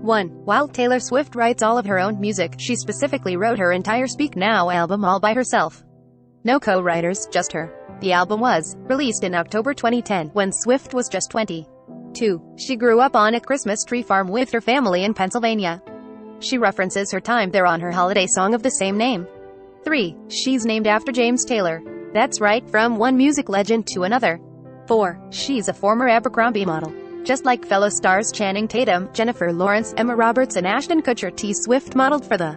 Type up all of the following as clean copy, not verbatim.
1. While Taylor Swift writes all of her own music, she specifically wrote her entire Speak Now album all by herself. No co-writers, just her. The album was released in October 2010, when Swift was just 20. 2. She grew up on a Christmas tree farm with her family in Pennsylvania. She references her time there on her holiday song of the same name. 3. She's named after James Taylor. That's right, from one music legend to another. 4. She's a former Abercrombie model. Just like fellow stars Channing Tatum, Jennifer Lawrence, Emma Roberts and Ashton Kutcher, T. Swift modeled for the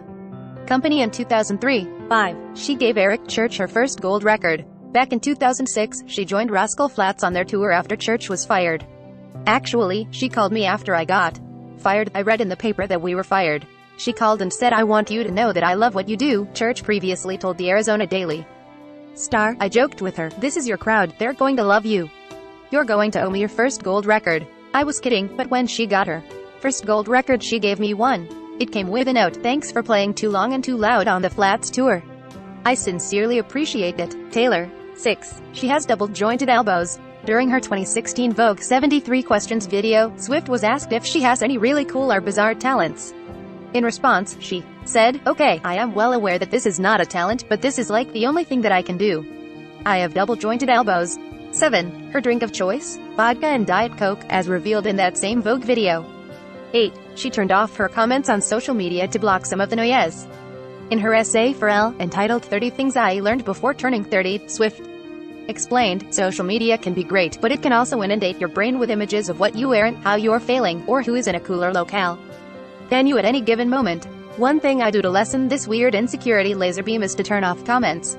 company in 2003. 5. She gave Eric Church her first gold record. Back in 2006, she joined Rascal Flatts on their tour after Church was fired. Actually, she called me after I got fired. I read in the paper that we were fired. She called and said, "I want you to know that I love what you do," Church previously told the Arizona Daily Star. "I joked with her, this is your crowd, they're going to love you. You're going to owe me your first gold record." I was kidding, but when she got her first gold record she gave me one. It came with a note, "Thanks for playing too long and too loud on the Flats tour. I sincerely appreciate it, Taylor." 6. She has double-jointed elbows. During her 2016 Vogue 73 Questions video, Swift was asked if she has any really cool or bizarre talents. In response, she said, "Okay, I am well aware that this is not a talent, but this is like the only thing that I can do. I have double-jointed elbows." 7. Her drink of choice? Vodka and Diet Coke, as revealed in that same Vogue video. 8. She turned off her comments on social media to block some of the noise. In her essay for Elle, entitled 30 Things I Learned Before Turning 30, Swift explained, "Social media can be great, but it can also inundate your brain with images of what you aren't, how you're failing, or who is in a cooler locale than you at any given moment. One thing I do to lessen this weird insecurity laser beam is to turn off comments.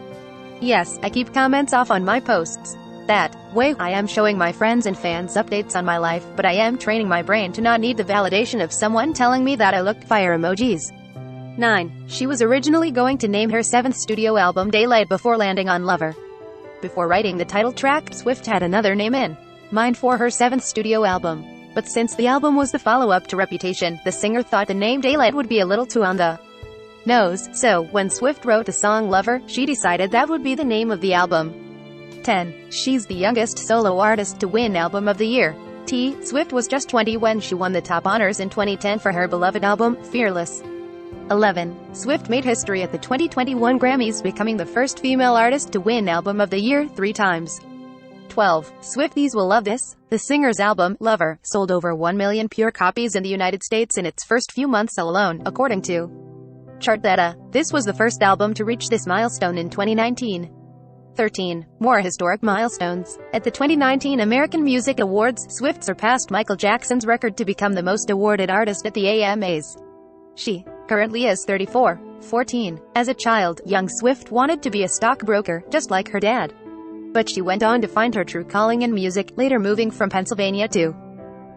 Yes, I keep comments off on my posts. That way, I am showing my friends and fans updates on my life, but I am training my brain to not need the validation of someone telling me that I look fire emojis." 9. She was originally going to name her 7th studio album Daylight before landing on Lover. Before writing the title track, Swift had another name in mind for her 7th studio album. But since the album was the follow-up to Reputation, the singer thought the name Daylight would be a little too on the nose, so when Swift wrote the song Lover, she decided that would be the name of the album. 10. She's the youngest solo artist to win Album of the Year. T. Swift was just 20 when she won the top honors in 2010 for her beloved album, Fearless. 11. Swift made history at the 2021 Grammys, becoming the first female artist to win Album of the Year 3 times. 12. Swifties will love this. The singer's album, Lover, sold over 1 million pure copies in the United States in its first few months alone, according to chart data. This was the first album to reach this milestone in 2019. 13. More historic milestones. At the 2019 American Music Awards, Swift surpassed Michael Jackson's record to become the most awarded artist at the AMAs. She currently is 34. 14. As a child, young Swift wanted to be a stockbroker, just like her dad. But she went on to find her true calling in music, later moving from Pennsylvania to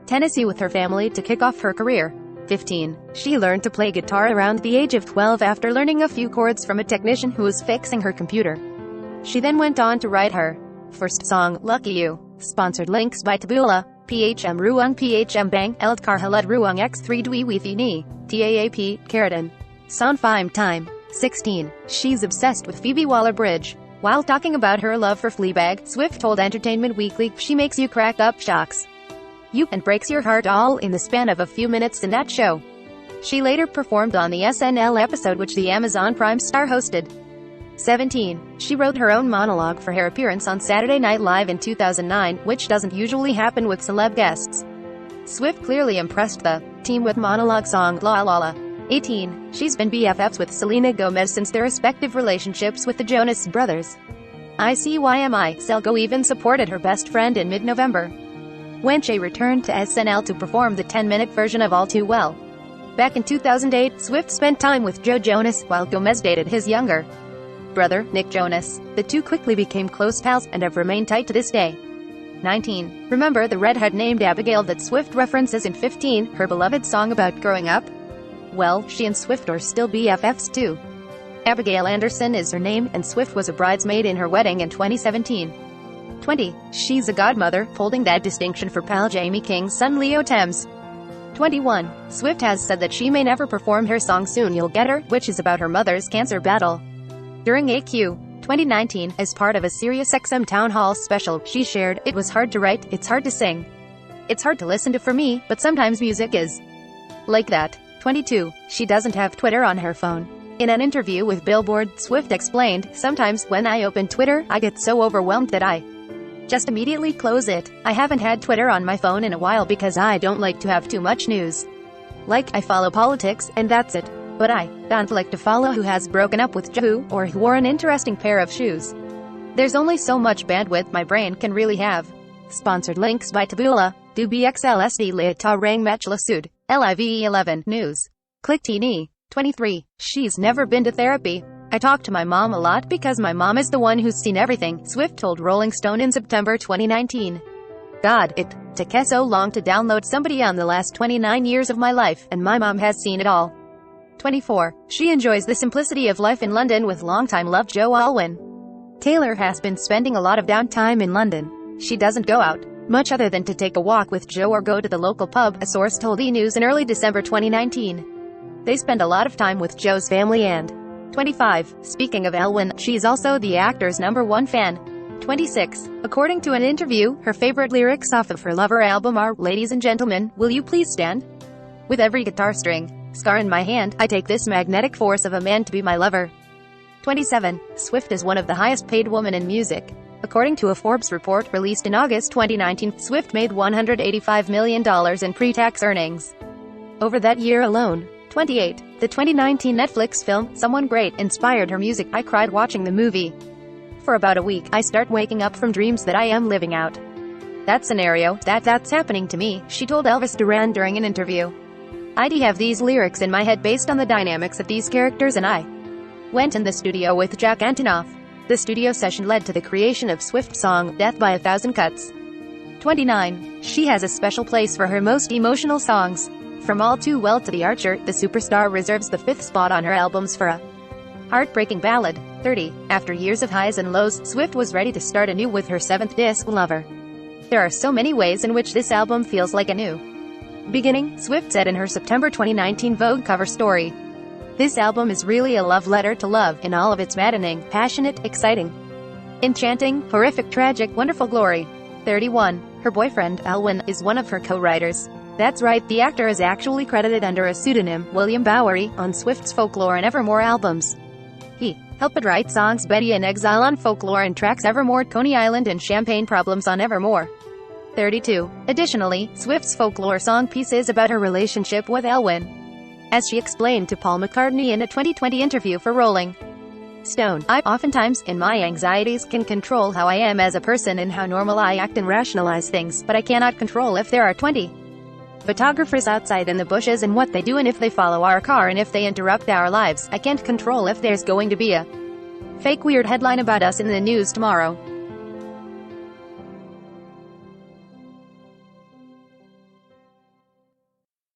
Tennessee with her family to kick off her career. 15. She learned to play guitar around the age of 12 after learning a few chords from a technician who was fixing her computer. She then went on to write her first song, Lucky You. Sponsored links by Taboola, PHM Ruang PHM Bang, Eldkar Halad Ruang X3 Dwi Withi Ni, TAAP, Keratin. Sonfime Time. 16. She's obsessed with Phoebe Waller-Bridge. While talking about her love for Fleabag, Swift told Entertainment Weekly, "She makes you crack up, shocks you, and breaks your heart all in the span of a few minutes in that show." She later performed on the SNL episode which the Amazon Prime star hosted. 17. She wrote her own monologue for her appearance on Saturday Night Live in 2009, which doesn't usually happen with celeb guests. Swift clearly impressed the team with monologue song La La La. 18. She's been BFFs with Selena Gomez since their respective relationships with the Jonas Brothers. ICYMI, Selgo even supported her best friend in mid-November, when she returned to SNL to perform the 10-minute version of All Too Well. Back in 2008, Swift spent time with Joe Jonas, while Gomez dated his younger brother, Nick Jonas. The two quickly became close pals, and have remained tight to this day. 19. Remember the redhead named Abigail that Swift references in 15, her beloved song about growing up? Well, she and Swift are still BFFs too. Abigail Anderson is her name, and Swift was a bridesmaid in her wedding in 2017. 20. She's a godmother, holding that distinction for pal Jamie King's son Leo Thames. 21. Swift has said that she may never perform her song Soon You'll Get Her, which is about her mother's cancer battle. During AQ 2019, as part of a SiriusXM Town Hall special, she shared, "It was hard to write, it's hard to sing. It's hard to listen to for me, but sometimes music is Like that. 22. She doesn't have Twitter on her phone. In an interview with Billboard, Swift explained, "Sometimes when I open Twitter, I get so overwhelmed that I just immediately close it. I haven't had Twitter on my phone in a while because I don't like to have too much news. Like, I follow politics, and that's it. But I don't like to follow who has broken up with who, or who wore an interesting pair of shoes. There's only so much bandwidth my brain can really have." Sponsored links by Taboola, Du BXLSD Lita Rang Mechla Sud, LIVE 11 News. Click Teeny. 23. She's never been to therapy. "I talk to my mom a lot because my mom is the one who's seen everything," Swift told Rolling Stone in September 2019. "God, it took so long to download somebody on the last 29 years of my life, and my mom has seen it all." 24. She enjoys the simplicity of life in London with longtime love Joe Alwyn. Taylor has been spending a lot of downtime in London. She doesn't go out much other than to take a walk with Joe or go to the local pub, a source told E! News in early December 2019. They spend a lot of time with Joe's family and 25. Speaking of Alwyn, she's also the actor's #1 fan. 26. According to an interview, her favorite lyrics off of her Lover album are, "Ladies and gentlemen, will you please stand? With every guitar string, scar in my hand, I take this magnetic force of a man to be my lover." 27. Swift is one of the highest paid women in music. According to a Forbes report released in August 2019, Swift made $185 million in pre-tax earnings over that year alone. 28. The 2019 Netflix film, Someone Great, inspired her music. "I cried watching the movie. For about a week, I start waking up from dreams that I am living out that scenario, that's happening to me," she told Elvis Duran during an interview. "I'd have these lyrics in my head based on the dynamics of these characters, and I went in the studio with Jack Antonoff. The studio session led to the creation of Swift's song, Death by a Thousand Cuts." 29. She has a special place for her most emotional songs. From All Too Well to The Archer, the superstar reserves the 5th spot on her albums for a heartbreaking ballad. 30. After years of highs and lows, Swift was ready to start anew with her 7th disc, Lover. "There are so many ways in which this album feels like a new beginning," Swift said in her September 2019 Vogue cover story. "This album is really a love letter to love, in all of its maddening, passionate, exciting, enchanting, horrific, tragic, wonderful glory." 31. Her boyfriend, Alwyn, is one of her co-writers. That's right, the actor is actually credited under a pseudonym, William Bowery, on Swift's Folklore and Evermore albums. He helped write songs Betty in Exile on Folklore and tracks Evermore, Coney Island and Champagne Problems on Evermore. 32. Additionally, Swift's Folklore song piece is about her relationship with Alwyn, as she explained to Paul McCartney in a 2020 interview for Rolling Stone. "I oftentimes, in my anxieties, can control how I am as a person and how normal I act and rationalize things, but I cannot control if there are 20 photographers outside in the bushes and what they do and if they follow our car and if they interrupt our lives. I can't control if there's going to be a fake weird headline about us in the news tomorrow.